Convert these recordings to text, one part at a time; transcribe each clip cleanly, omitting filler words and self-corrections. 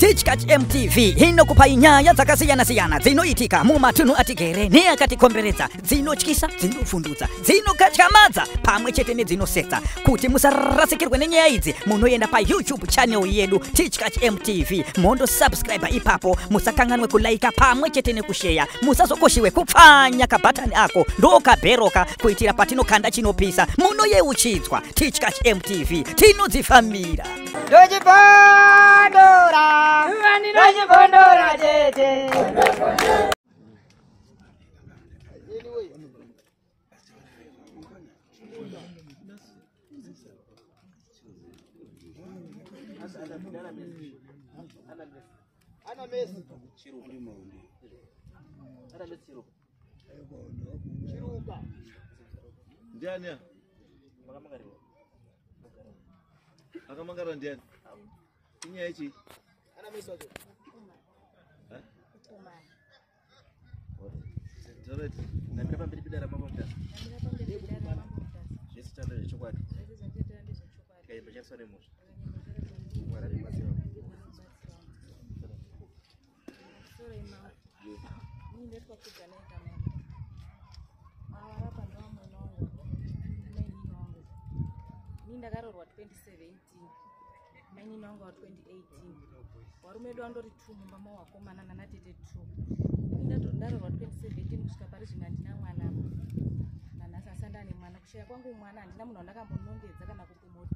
Teachkatch MTV inokupa inyaya dzakasiyana-siyana dzinoitika mumatunhu atigere neakatikomberedza, dzinotyisa, dzinofundutsa, dzinokatyamadza pamwe chete nedzinosetsa. Kuti musarasikirwe nenyaya idzi, munoenda pa YouTube channel yedu Teachkatch MTV, mondo subscribe ipapo, musakanganwe kulaika pamwe chete nekushare, musazokoshiwe kupfanya kabhatani ako ndokabheroka kuitira patinokanda chinopisa munoyeuchidzwa. Teachkatch MTV tinodzifamira. Dojibondora tete. Ndiani? Akamangara ndiani? Inyaya ichi? Ana meso tu. Alright. Namira pamberi bidara mamonda. Yesu tanda chokwadi. Kai bacha sore mo. Wara ni masio. Sore ma. Ni ndio kwa kujana kama. Awara pando mnongo. Ni ndakarorwa 2017. Maini nongo 2018. Warume ndo andori 2 mumba wakomana na tete 2. Ndarorwa 2017 kusvika pari zvino handina mwana. Nanhasi asanda ne mwana. Kushaya kwangu mwana handina munhu andakambonongedza kana kupomoti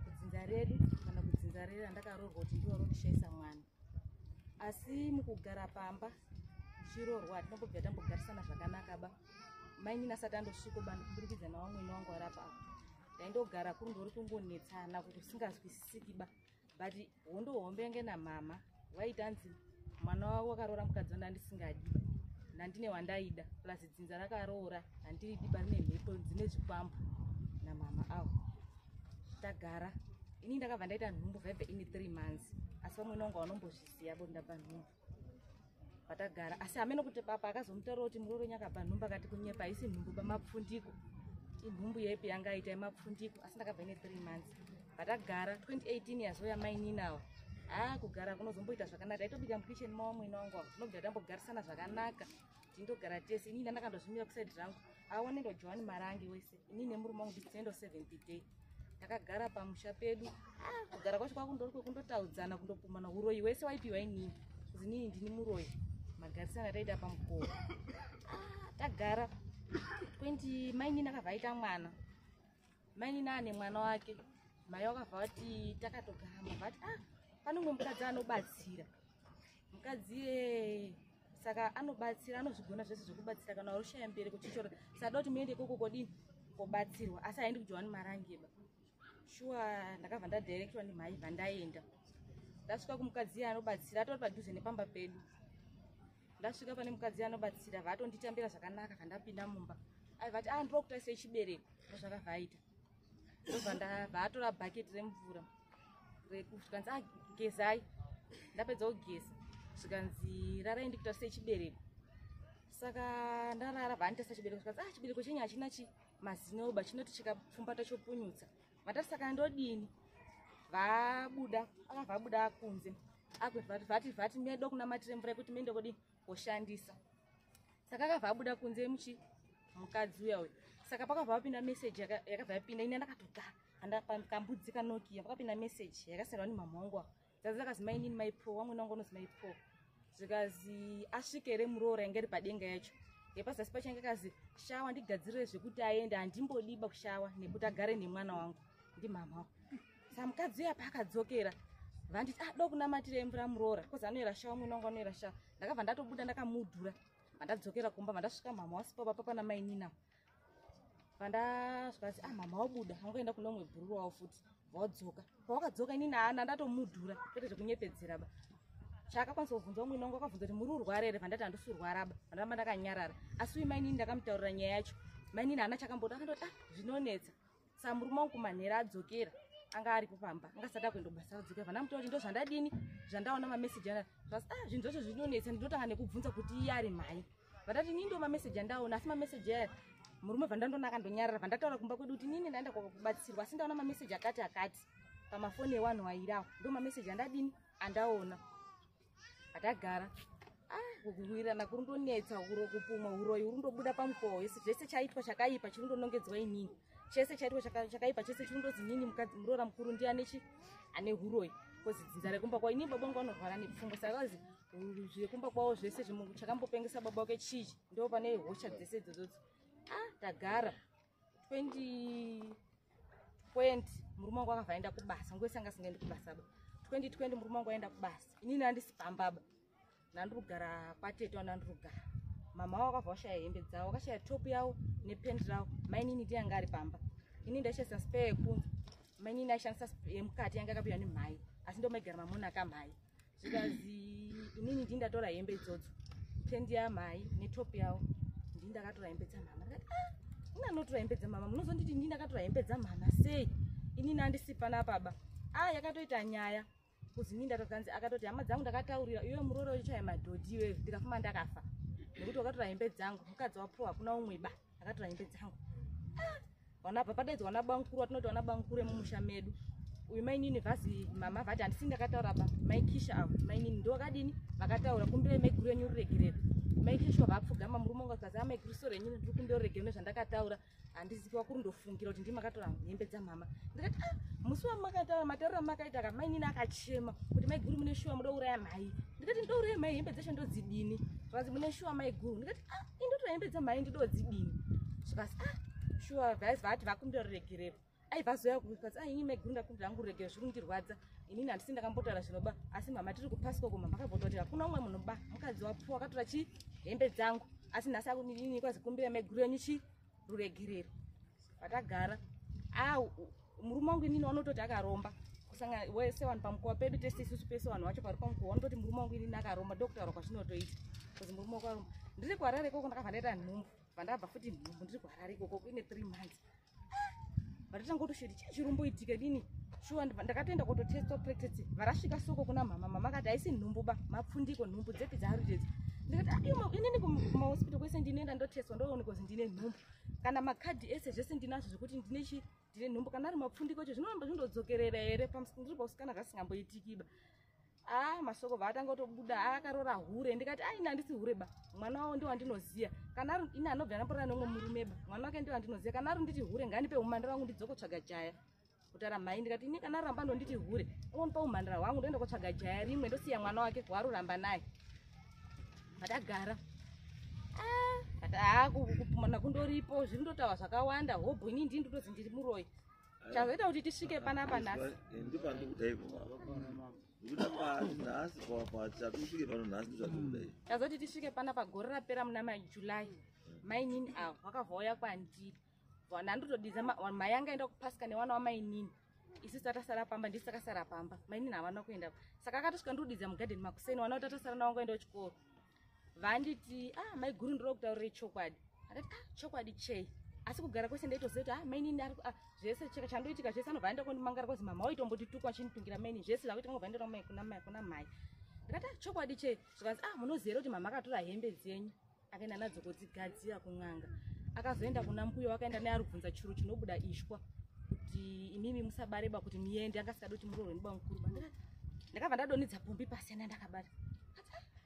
kudzinza redu kana kudzinza rera ndakarorwa kuti ndiwo rondishaisa mwana. Asi mukugara pamba chirorwa tinobva tambogarisana zvakanaka ba. Maini nasati andosvika bani kuburikidza na vamwe wangu arapa. Ndaindogara kundori kungonetsana kuti usingazwisisiki ba. But hondo hombenge na mama waitanzi mwana wako akarora mukadzi ndandisingadi nandine wandaida plus dzinza rakarora handiri barine mhepo dzine zvikwambo na mama awo tagara ini ndakabva ndaita nhumbu 5 in 3 months asi vamwe nonga vanombozviziva bo ndabva nhumbu patagara asi amene kuti papa akazomutaura kuti muroro nyakabva nhumbu akati kunyepa haisi nhumbu bamapfundiko inhumbu yepi yanga aita yemapfundiko asi ndakabva ine 3 months patagara 2018 yazoya maini nawo kugara kunozomboita zvakanaka taitobika mukitchen mawamwena wangu tinobva tambogarisana zvakanaka tindogara tese ini ndakandozvimira kuside rangu aone ndo Joan Marangi wese ini nemurume wangu nditsendo 70 day takagara pamusha pedu kugara kwacho kwakundori kwekundotaudzana kundopumana uroyi wese waipiwa inini kuzi nini ndini muroyi magarisana taita pamukova tagara 20 maini nakavhaita mwana maini naane mwana wake mai wakabva kuti takatogara mavati panongwe mukadzi anobatsira mukadzi saka anobatsira anozvigona zvese zvekubatsira kana warushaya mberi kuchichora sada kuti muende ikoko kodini kobatsirwa asi haendi kuJoan Marangi ba shuwa ndakabva ndadirectwa nemhai bva ndaenda ndasvika kumukadzi anobatsira atori padhuze nepamba pedu ndasvika pane mukadzi anobatsira vatonditambira zvakanaka vandapinda mumba aivati ndiri kutarise chibereko zvakavhaita ndobva vatora bhaketi remvura zvikanzi gezai ndapedza kugeza zvikanzi rarai ndikutarise chibereko saka ndarara vanditarisa chibereko zvikanzi chibereko chenyu hachina mazinoba chinoti chikapfumbata chopunyutsa vatati saka ndodini vabuda akunze vati medo kunamatire mvura yekuti mende kodini koshandisa saka akabva abuda kunze mukadzi uya uyu saka pakabva vapinda message yakabva yapinda ine ndakatogara kambudzi kanokia pakapinda message yakasendwa nemama wangu dzadzi akazi mainini maipo wamwena wangu unozi maipo zvikazi asvike remuroro yange ri padenga yacho yepazasi pachange kazi shawa ndigadzirire zvekuti aende handimbodiba kushawa nekuti agare nemwana wangu ndi mama wangu saka mukadzi uya paakadzokera vanditi do kunamatire mvura murora kozi anoyera shawa mwana wangu anoyera shawa ndakabva ndatobuda ndakamudhura vandadzokera kumba vandasvika mama wasipo papa pana mainina vandasvikazi mama wabuda angoenda kuno mwe bhururu wawo futi wadzoka pawakadzoka inini ndatomudhura kwete zvekunyepedzera ba chakakwanisa kubvunza umwe wangu akabvunza kuti muri urwara here vandati handisi urwara ba vandamba ndakanyarara asi uyu mainini ndakamutaurira nyaya yacho mainini haana chakamboda akandoti zvinonetsa saka murume wangu kumanhera adzokera anga aripo pamba angasada kuenda kubasa adzokera vandamutaura kuti ndo zvandadini zvandaona mameseji zvasi zvinhu zvacho zvinonetsa ndinotanga nekubvunza kuti iye ari mhai vandati ini ndo mameseji andaona asi mameseji aya murume vandandonaka ndonyarara vandataura kumba kwedu kuti nini ndaenda kubatsirwa asi ndaona mameseji akati pamafoni evanhu wairawo ndo mameseji andadini andaona atagara kukuwirirana kurundonetsa uro kupumwa uroyi urundobuda pamukowa wese zvese chaitwa chakaipa chirundonongedzwa inini chese chaitwa chakaipa chese chirundozi nini mukadzi muroora mukuru ndiani ane huroyi kozi dzinza rekumba kwao ini baba vangu vanorwara nepfungwa saka kazi zvekumba kwavo zvese chakambopengesa baba wake chichi ndo pane hosha dzese idzodzo tagara 2020 murume wangu akabva aenda kubasa ngoesi anga asingaendi kubasa ba 2020 murume wangu aenda kubasa inini handisi pambaba nandurugara kwatete wanandurugara mama wavo akabva vashaya hembe dzavo vakashaya topu yavo nependi ravo mainini ndiyanga ari pamba ini ndaishandisa spare yekunze mainini aishandisa yemukati yanga akapiwa nemhai asi ndomaigara mamuna akamhai zvikazi inini ndii ndatora hembe idzodzo pendi yamhai netopu yavo ndii ndakatora hembe dzamama ndikati ina notora hembe dzamama munozonditi ndii ndakatora hembe dzamama sei inini handisi panapaba yakatoita nyaya kuzi inini ndatokanzi akatoti hama dzangu ndakataurira iwe murooro uchichaya madhodhi iwewe ndikafuma ndakafa nekuti wakatora hembe dzangu mukadzi wapuwa hakuna umwe ba akatora hembe dzangu wanabva padaidzwa wana bankuru watinoti wana bankuru emumusha medu uyu mainini vhazi mama vati handisi ndakataura ba maikisha avo mainini ndo vakadini vakataura kumbire maiguru enyu riregerere maikisha vapfugama murume wangu akazi amaiguru soro enyu ndiri kundoregerera nezvandakataura handiziviwa kurundofungira kuti ndimakatora hembe dzamama ndikati musi wamakataura matauriro amakaita ka mainini akachema kuti maiguru mune shuwa mudouraya mhai ndikati ndouraya mhai hembe dzeshe ndodzidini zvanzi mune shuwa maiguru ndikati indotora hembe dzamhai ndidodzidini zvikasi shuwa vhaisi vati vakundoregerera aibvazoya kukazi ini maiguru ndakumbira angu ruregero zviri kundirwadza inini handisi ndakambotaura zvinoba asi mama tiri kupasiko mama akabvota kuti hakuna umwe munhu ba mukadzi wapuwa akatora hembe dzangu asi nhasi akunini kwazi kumbira maiguru enyu ruregerero patagara murume wangu inini wanototi akaromba kusanga wese vanhu pamukowa pedu tese isusu pese vanhu vacho pari pamukowa vanototi murume wangu inini akaromba ndokutaura kwazvinotoita kuzi murume wangu aromba ndiri kuharare ikoko ndakabva ndaita nhumbu vandabva futi nhumbu ndiri kuharare ikoko kuine 3 months vatatangotoshiri chii chirumboitika dini shuwa ndakatoenda kutotesta practice varasvika soko kuna mama akati haisi nhumbu ba mapfundiko nhumbu dzepi dzaarutedzi ndikati inini kumahospital kwese ndinoenda ndoteswa ndoone kozi ndine nhumbu kana makadhi ese zvese ndinazvo zvekuti ndine nhumbu kana ari mapfundiko cho zvinoramba zvindodzokerera here ndiri pausikana zvasingamboitikiba masoko vaatanga kutobuda akarora hure ndikati ina handisi hure ba mwana wavo ndiwo wandinoziya kana ari ina anobva anamborana nomwe murume ba mwana wake ndiwo wandinoziya kana ari nditi hure nganipe umhandara wangu ndidzokotsvaga jaya kutara mhai ndikati ini kana aramba ndonditi hure onpa umhandara hwangu ndoenda kotsvaga jaya rimwe ndosiya mwana wake waruramba naye vatagara kupumana kundoripo zvirindotaura zvakawanda hobho ini ndii ndotozi ndiri muroyi chazoita kuti tisvike panapa nhasi chazoti tisvike panapa gore rapera muna majuly mainini avo vakabva vauya kwandiri nandotodidza mai anga aenda kupasika newana wamainini isusu tatasara pamba ndisi takasara pamba mainini havana kuenda saka akatosvika ndodidza mugadheni makuseni wana kuti tatasara navo kuenda kuchikoro vanditi maiguru ndiro kutaurire chokwadi akati chokwadi chei asi kugara kwese ndaitoziva kuti mainini zvese chandoitika zvese anobva aenda kundimangara kwazi mama waitombotituka achinitungira mainini zvese zvakuti angobva aenda kuna mai ndikati chokwadi chei zvikazi munoziva kuti mama akatora hembe dzenyu akaenda nadzo kodzigadzira kun'anga akazoenda kuna mbuya wakaenda naye arubvunza churu chinobuda ishwa kuti imimi musabareba kuti muende angasikada kuti muroorwe nebamukuru ndakabva ndadonidza pombi pasi ena ndakabata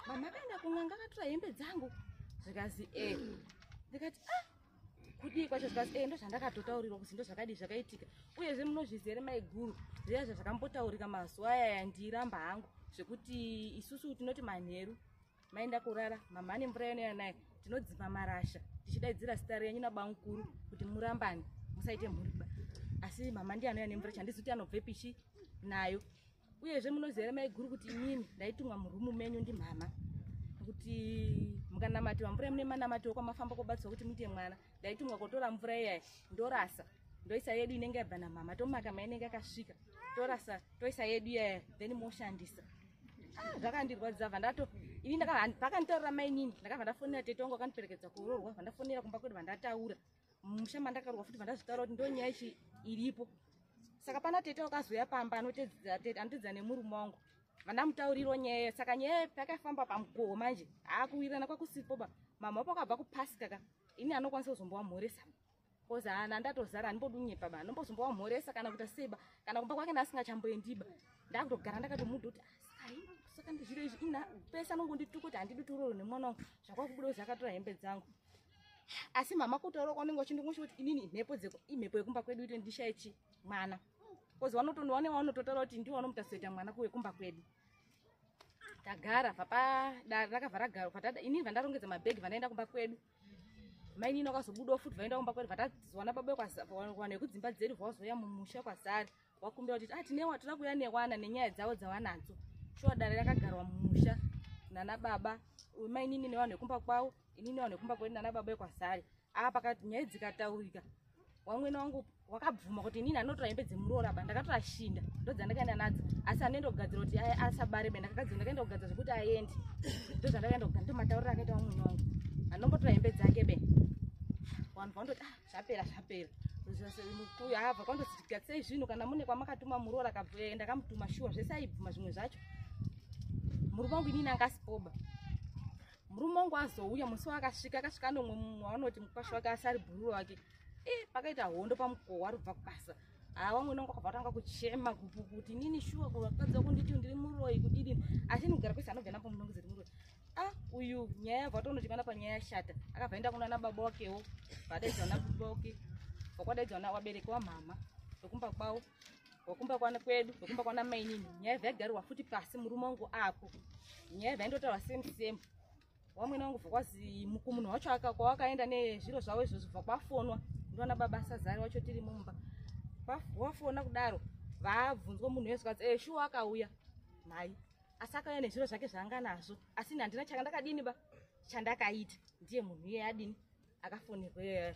mama akaenda kun'anga akatora hembe dzangu zvikazi ndikati kudii kwacho zvikazi ndo zvandakatotaurirwa kuzi ndo zvakadii zvakaitika uyezve munozviziva ere maiguru zviya zvakambotaurika mazuva aya yandiramba hangu zvekuti isusu tinoti manheru maenda kurara mama ane mvura yanoya naye tinodzima marasha tichidaidzira zita renyu nabamukuru kuti murambane musaite mhuriba asi mama ndiye anoya nemvura chandizuti anobve pichi nayo uyezve munoziva ere maiguru kuti inini ndaitumwa murumu menyu ndimama kuti mukanamatiwa mvura mune manamatiwo kwamafamba kobatsirwa kuti muite mwana ndaitumwa kotora mvura iyaya ndorasa ndoisa yedu inenge yabva namama tomaka mai inenge yakasvika torasa toisa yedu iyaya then moshandisa zvakandirwadza bva ini pakanditaurira mainini ndakabva ndafonera tete wangu akandiperekedza kuroorwa bva ndafonera kumba kwedu vandataura musha mandakarorwa futi vandazvitaura kuti ndonyaya ichi iripo saka pana tete wakazoya pamba anotedza nemurume wangu vandamutauriro nyaya saka nyaya pakafamba pamukoho manje akuwirirana kwakusipo ba mama wapo akabva kupasika ka ini anokwanisa kuzombowa mhoresa kozi nandatozara handimbodunyepa ba anombozombowa mhoresa kana kuita seba kana kumba kwake ndasingachamboendiba ndakutogara ndakatomudha kuti saka ndizviro izvi ina pesa nongondituka kuti handidi turoro nemwana wangu zvakwakubuda zvakatora hembe dzangu. Asi mama kutaura kwanenge uchindingosho kuti inini imhepo yekumba kwedu ite ndishaichi mwana. Kozi wanotondowane wanototaura kuti ndiwo wanomutasita mwana kuwekumba kwedu. Tagara papa rakavhara garo patada inini vandarongedza mabhegi vanaenda kumba kwedu. Mai nini wakazobudawo futi vaenda kumba kwedu vatadzwana baba kwana yekudzimba dzedu vazoya mumusha kwazari wakumbira kuti tinewa tira kuya newana nenyaya dzavo dzavanadzo. Shuwa dare rakagarwa mumusha nana baba mai nini nevanhu vekumba kwavo inini vanhu vekumba kwedu nana baba ekwazari. Pakati nyaya dzikataurika wamwene wangu wakabvuma kuti inini anotora hembe dzemuroora ba ndakatora shinda ndodzandakaenda nadzo asi anendogadzira kuti asabare be ndakagadzira ndakaenda kugadzira zvekuti aende ndozvandakaenda kugadzira ndomataurira akaita wamwene wangu anombotora hembe dzake be vanhu vandoti zvapera mukuyu abva kwandoti sei zvino kana mune kwamakatuma muroora kabve ndakamutuma shuwa zvese aibvuma zvimwe zvacho. Murume wangu inini angasipoba murume wangu azouya musi wakasvika nomwe wavanoti mukwasha wake asari bhururo wake pakaita hondo pamukowa wari kubva kubasa. Wamwene wangu akabva atanga kuchema kuti nini shuwa wakadza kunditi ndiri muroi kudini asi ndigara kwese anobva napo munongo dziri muroi. Uyu nyaya yabva tondochimana panyaya yashata akabva enda kuna baba wakewo vadaidzwa nababa wake wakwadaidzwa wabereki wamama wekumba kwavo wekumba kwana kwedu wekumba kwana mai nini nyaya yagarirwa futi pasi murume wangu apo nyaya yaindotaurwa same. Wamwene wangu vhakwazi mukumunhu wacho kwawakaenda nezviro zvavo izvozvo bva kwafonwa ndona baba asazari wacho tiri mumba wafona kudaro vabvunzwa munhu wese kuti shuwa akauya mai asi akauya nezviro zvake zvaanga nazvo asi handina chandakadini ba chandakaita ndiye munhu iye adini akafonirwa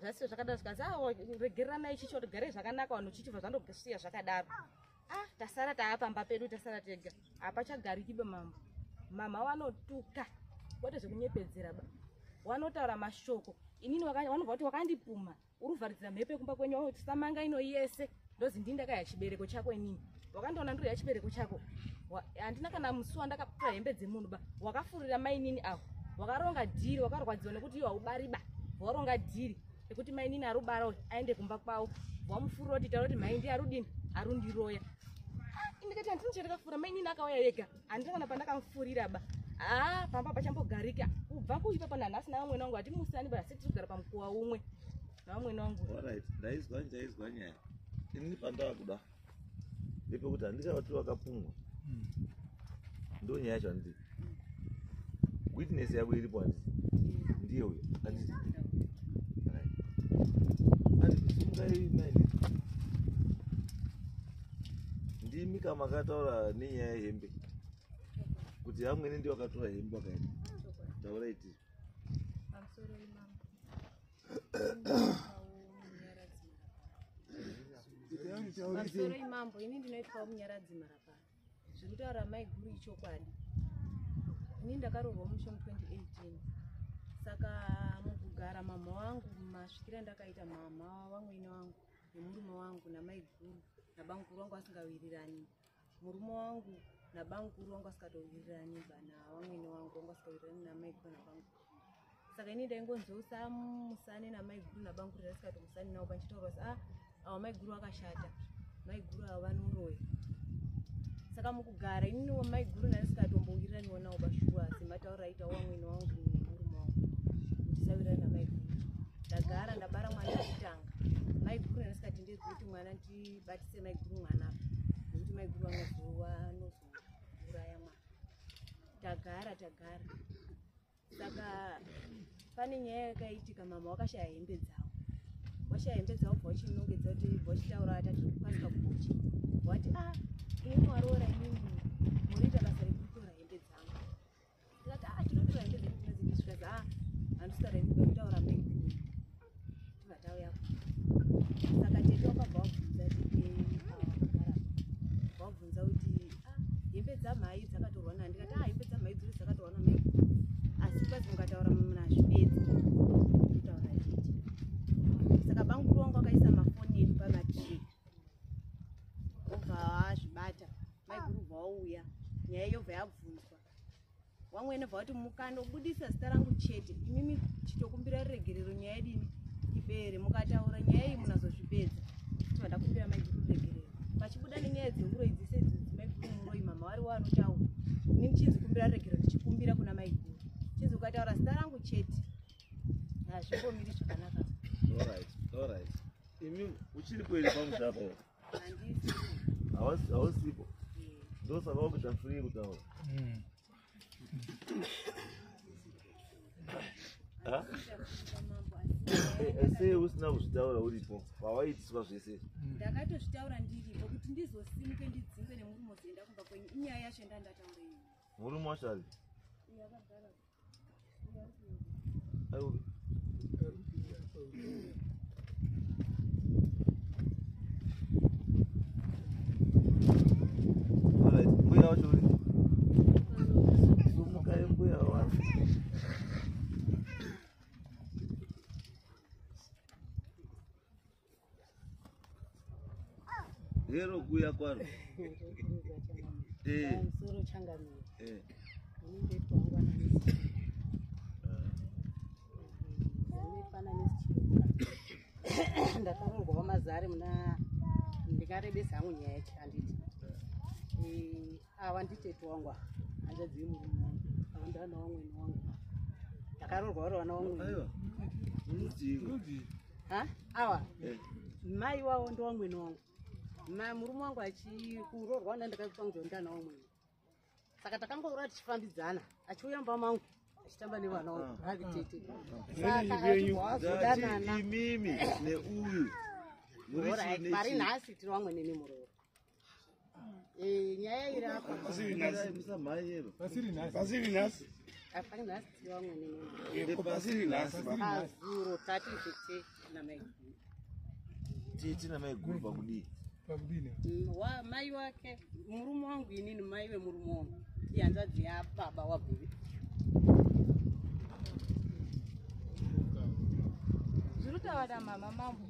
zvasiro zvakadaro zvikazi regererana ichicho tigare zvakanaka vanhu chichibva zvandosiya zvakadaro. Tasara taapamba pedu tasara tega apachagarikibe mama wanotuka kwete zvekunyepedzera ba wanotaura mashoko inini vanobva kuti wakandipuma uri kuvharidzira mhepo yekumba kwenyu tisamanga ino yese ndozi ndini ndakaya chibereko chako inini wakandoona ndiri yachibereko chako handina kana musi wandakatora hembe dzemunhu ba wakafurira mai nini avo wakaronga dhiri wakarwadziwa nekuti iwo haubari ba waronga dhiri ekuti mai nini ari kubara aende kumba kwavo wamufurira kuti taura kuti mai ndi arudini arundiroya. Ndikati handina chandakafura mai nini akauya ega handina kana pandakamufurira ba pamba pachambogarika kubva kuipa panhanhasi navamwene wangu hatimusani ba asi tiri kugara pamukowa umwe navamwene wangu. Ndaizwa nyaya inini pandavakuda ndepekuti handikavati vakapumwa ndo nyaya yacho handii witness yako iripo handii ndiye uyo handii andikusungai maini ndimi kamakataura nenyaya yehembe kuti hamwene ndiwo akatora hembe wakaenda taura iti pamusoro imambo ini ndinoitwawo munyaradzimara pano zviri kutaura mai guru ichokwadi. Ini ndakaroorwa musho mu2018 saka mukugara mama wangu masvikira ndakaita mama wamwene wangu nemurume wangu namai guru nabanguru wangu asingawirirani murume wangu nabanguru wangu asikatowirirani bana wamwene wangu wangu asikawirirani namai guru nabanguru. Saka ini ndaingonzousa musane namai guru nabanguru ndasikatomusani navo panchitaura kuti ava mai guru akashata mai guru ava vanoroya. Saka mukugara inini mai guru ndaisikatombowirirani wonawo bashuwa semataura aita wamwene wangu nemurume wangu kuti sawirirani namai guru. Ndagara ndabara mwana wekutanga mai guru ndasikatendedzi kuti mwana ndibatise mai guru mwana nekuti mai guru anozouraya mwana. Tagara saka pane nyaya yakaitika mama wakashaya hembe dzavo washaya hembe dzavo bva wachinongedza kuti bva wachitaura atati kwasika kubochi wati ini mwaroora inini muriita basa rekutora hembe dzangu tikati tinotora hembe dzedu tinozindisvikazi handisitaura ini kutaura mai guru tivatau yako. Saka tete wakabva wabvunza kuti hembe dzamhai dzakatorwa nani ndikati hembe dzamhai dziri dzakatorwa namai guru asi kwazi mukataura munazvipedzi kutaura tete. Saka banguru wangu akaisa mafoni edu pamatree obva azvibata mai guru bva wauya nyaya yobva yabvunzwa wamwene bva kuti mukandobudisa zita rangu chete imimi chitokumbira ruregerero nyaya dini ipere mukataura nyaya iyi munazozvipedza kuti vadakumbira mai guru ruregerero pachibuda nenyaya dzeuro idzi uchiripo iri pamusapa hausipo ndosaka wakuita free kutaura sei usina kuzvitaura uripo pawaitiswa zvese ndakatozvitaura ndiripo kuti ndizosimuke ndidzingwe nemurume zoenda kumba kwenyu inyaya yacho ndandataura ini murume wacho ari mbuya wacho uri sumukai mbuya wacho hero kuya kwaro musoro changamira unenge twangwa nesichiuka ndakarorwa mazari muna ndikarebesa hangu nyaya yacho handiti ava nditetwangwa handadzivi murume wangu ava ndana wamweni wangu ndakarorwa vari vana wamweni awa mai wavo ndowamweni wangu murume wangu achikurorwa ndandakaitwa ndondana wamweni saka takangorora tichifambidzana achiuya mba mangu achitamba nevana wangu havi tete saka achibvawazodanana imimi neuyu pari nhasi tiri vamwene nemuroro nyaya iri apa pasiri nhasi apari nhasi tiri vamwene nemuroro tati tete namaiguru tete namaiguru pakudii mai wake murume wangu inini mai vemurume wangu ihanzvadzi yababa wabhuri zviri kutaura mama mambo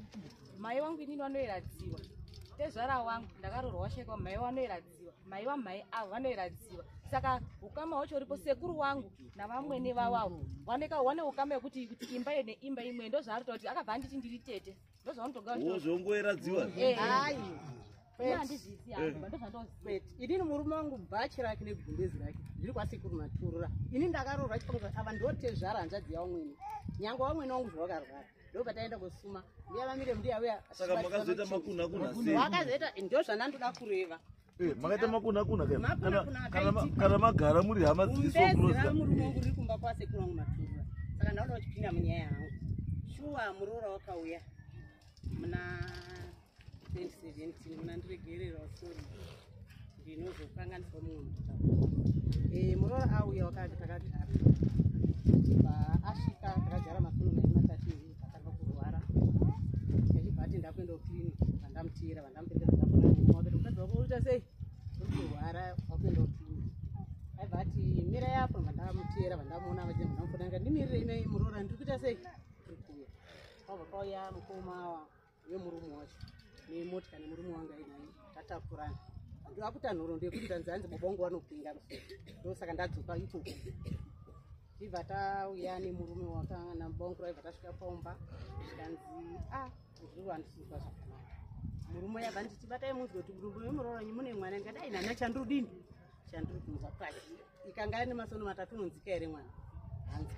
mai wangu inini vanoiradziwa tezvara wangu ndakarorwa shekwa mai vanoiradziwa mai vamai avo vanoiradziwa saka ukama hwacho uripo sekuru wangu navamwene vavavo wane ukama yekuti imba ye neimba imwe ndozvaarita kuti akabva anditi ndiri tete ndozvaunongoiradziwa hai handizvisi hangu ndozvandoziva inini murume wangu bhachi rake negumbezi rake zviri kwasekuru maturura ini ndakarorwa chipangu ava ndotezvara hanzvadzi yavamwene nyange vamwene wangu zvavakarwara ndopataenda kusuma ndiyavamire ndiyauya saka makazoita makunakuna wakazoita ndozvandandoda kureva makaita makunakuna kana magara muri hama dzisomurume wangu riri kumba kwasekuru wangu maturura saka ndauda kuchipinda munyaya yangu shuwa muroora wakauya muna 2017 muna ndiregerera sori ndinozokanganiswa mumwe mutaura muroora auya wakati takati asvika takagara masono mai matatu takanga kurwara achibva ndakuenda kukiriniki vandamutira vandamupendera ndaaakati mukadzi wako uita sei uri kurwara wakuenda kukiriniki aibva ati mira yapo vandamutera vandamuona vachii vandamufonanga ndimirire ime muroora ndiri kuita sei uri kuuya kwabva kwauya mukoma wemurume wacho nemotika nemurume wanga inaye tatakurana ndaakuta nhoro ndekuti tanzanzi baba wangu vanopinga musoro ndosaka ndadzoka ikoko ibva tauya nemurume wakanababa wangu raibva tasvika paumba zvikanzi zviri vandisizwa zvakanaka murume yabva nditi batai munzwe kuti murume wemuroranyi mune mwana ngadai nhana chandurudini chandiri kunzwa kwake ikanga ine masono matatu unonzika here mwana hanzi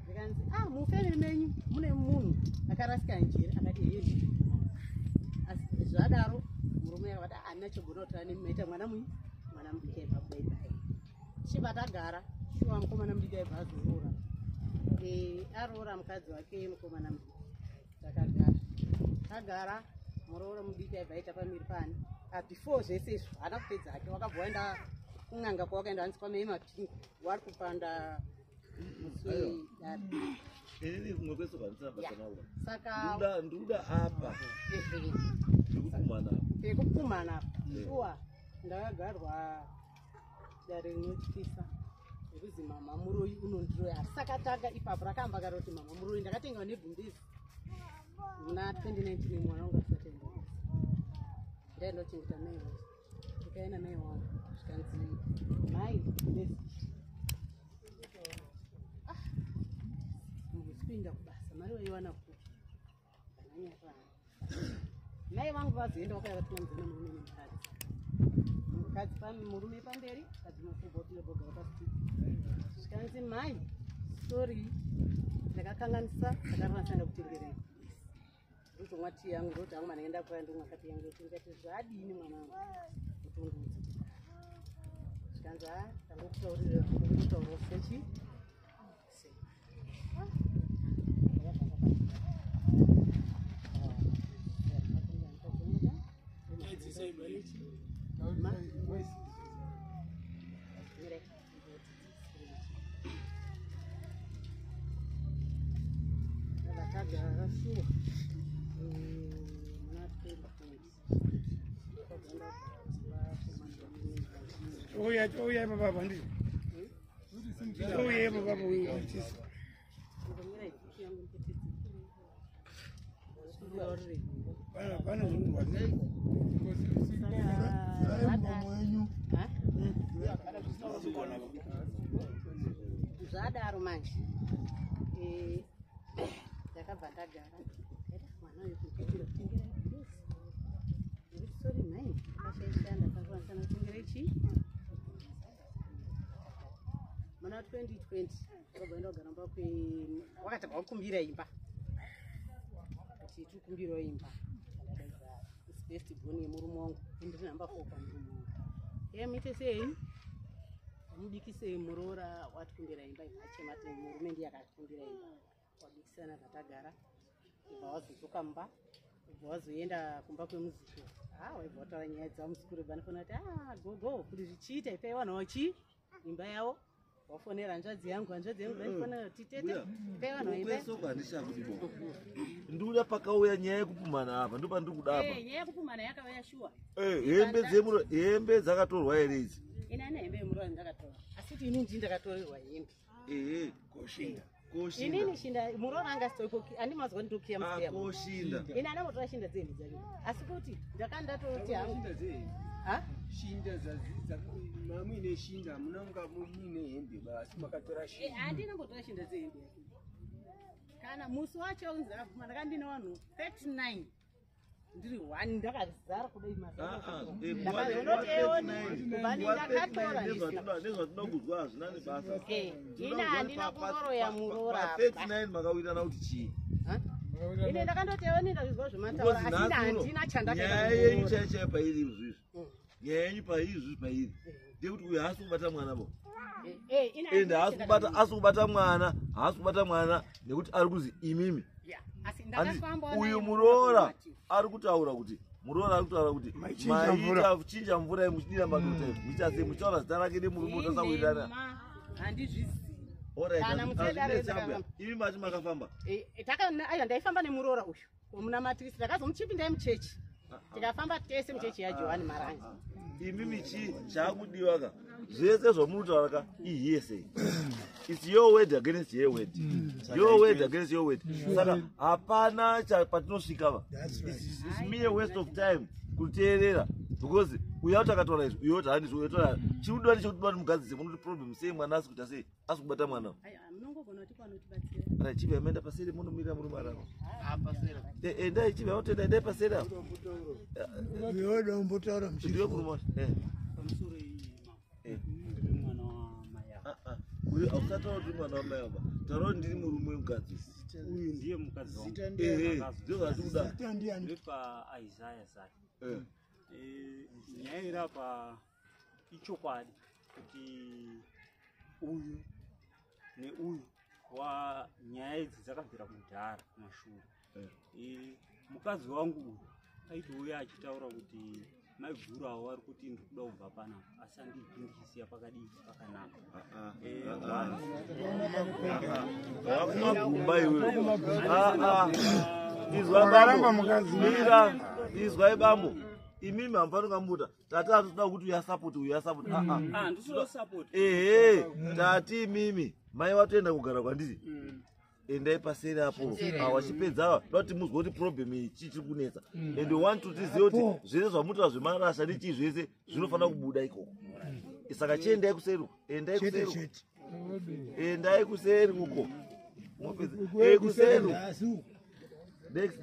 zikanzi mufemiri menyu mune munhu akarasika njere akati yei asi zvadaro murume akavati handina chogona kuti anemaita mwana munyi mwana mudiki aibva baibai chibva tagara shuwa mukomana mudiki aibva azoroora aroora mukadzi wake mukomana mudiki tagara muroora mudiki aibva aita pamiri pani before zvese izvo haana kupedza ake wakabva waenda kun'anga kwawakaenda hanzi kwamei mapingu wari kupanda muswe inini kumwe kwese kwandisabasanaura saka nduda apa ndikukumana ekupumana apa shuwa ndakagarwa dare rinotyisa rekuzi mama muroyi unondiroya saka tanga ipapo rakamba karoti mama muroyi ndakatengawa nebhundisi muna 2019 mwana wangu asatenda ndaindochengeta mai wangu ndikaenda mai wangu zvikanzi mai mukusipinda kubasa mari waiwana kuti ananyarana mai vangu vazoenda wakaivatungamizana murume nemukadzi mukadzi murume pamberi kadzi mafubhotilebogara pasiti zvikanzi mai sori ndakakanganisa ndakaranatsanda kutengerei ndakazomwa tii yangu ndokuti hangu manaenda kwaya ndomwa kati yangu tingati zvadini mwana wangu kutungudza zvikanzi tangokutaurira kutaura sechi Oh yeah, Baba Bandi. Oh yeah, Baba Bandi. Zvadaro manje ndakabva ndagara mwana uyu kutengera sorry mai akashaisha ndakakwanisa kutengera ichi mana 2020 wabvaenda kugara mba wakati wakumbira imba kuti tikumbirawo imba best boni yemurume wangu ndinamba 4 pamurume wangu muite sei mudikise muroora watikumbira imba achemate murume ndiye akakumbira imba wabikisana katagara ibva wazodzoka mumba ibva wazoenda kumba kwemuziko waibva wataura nyaya dzamusikuru banofanira kuti gogo kuti zvichiita ipai vanhu vachi imba yavo wafonera hanzvadzi yangu banofanira kuti tete ipai vanhu vaimba handishakudibo ndiuda pakauya nyaya yekupumana apa ndo pandiri kudapa nyaya yekupumana yakauya shuwa hembe dzakatorwa here idzi inani hembe yemurova ndakatora asi kuti ini ndii ndakatorerwa hembe koshinda inini shinda murova angasitoiko andimazwa nditokiya musiya koshinda ini anambotora shinda dzehembe dzake asi kuti ndakandatoti hangu Shinda muine shinda munanga muine hembe basi makatora shinda. Handinambotora shinda dzehembe yake. Kana musi wacho unzi ndakapfuma ndakandina vanhu 39 ndiri 1 ndakazara kudai nezvatinoda kuzwa hazvina nebasa ina handina kungoro yamurora 39 makawirana kuti chii ine ndakandotewo ndazvizwa zvemataura asina handina nyaya yenyu chaichai pairi izvizvi nyaya yenyu pairi izvizvi pairi ndekuti uyu haasi kubata mwana bo ende haasi kubata mwana nekuti ari kuzi imimi uyu muroora ari kutaura kuti maita chinja mvura muchidira madota muchita sei muchitaura zita rake nemurume utasawirirana imi mati makafamba ndaifamba nemuroora uyu munamatirisi ndakazomuchipindai muchechi tikafamba tese muchechi yajohani marangi imimi chaakudiwa ka zvese zvamunotaura ka ihiyesei it's your word against your word your word against your word saka hapana patinosvika va it's mere waste of time kuteerera because uya kuti akataura izvi uyo kuti handizvo uyotaura chiudiwa nechekudiwa nemugadzise munoti problem sei mwana asi kuita sei asi kubata mwana chivi amaenda paseri munomirira murume aravo endai chivi amotenda endai paseri avo ndiwe murume uyu ausataura kuti mwana wamai ava taura kuti ndiri murume wemugadzisi uyu ndiye mukadzi wangu ndio zvatikuda paisaya zake nyaya iri apa ichokwadi kuti uyu neuyu wa nyaya idzi dzakabvira kudhara kumashure mukadzi wangu uyu aitouya achitaura kuti maigurawo vari kuti ndikuda kubva panapa asi andipindikisiya pakadii pakanaka vakumagumba iwe izwai bambo imimi hamfanira muta tati hatoda kuti uyasapoti uyasapoti tati imimi mai watoenda kugara kwandiri endai paseri apo wachipedza ava toda kuti muzwe kuti problem iyi chii chiri kunetsa and want to tizive kuti zvese zvamutora zvemarasha nechii zvese zvinofanira kubuda ikoko saka chiendai kuseri endai kuseri uko kuseri next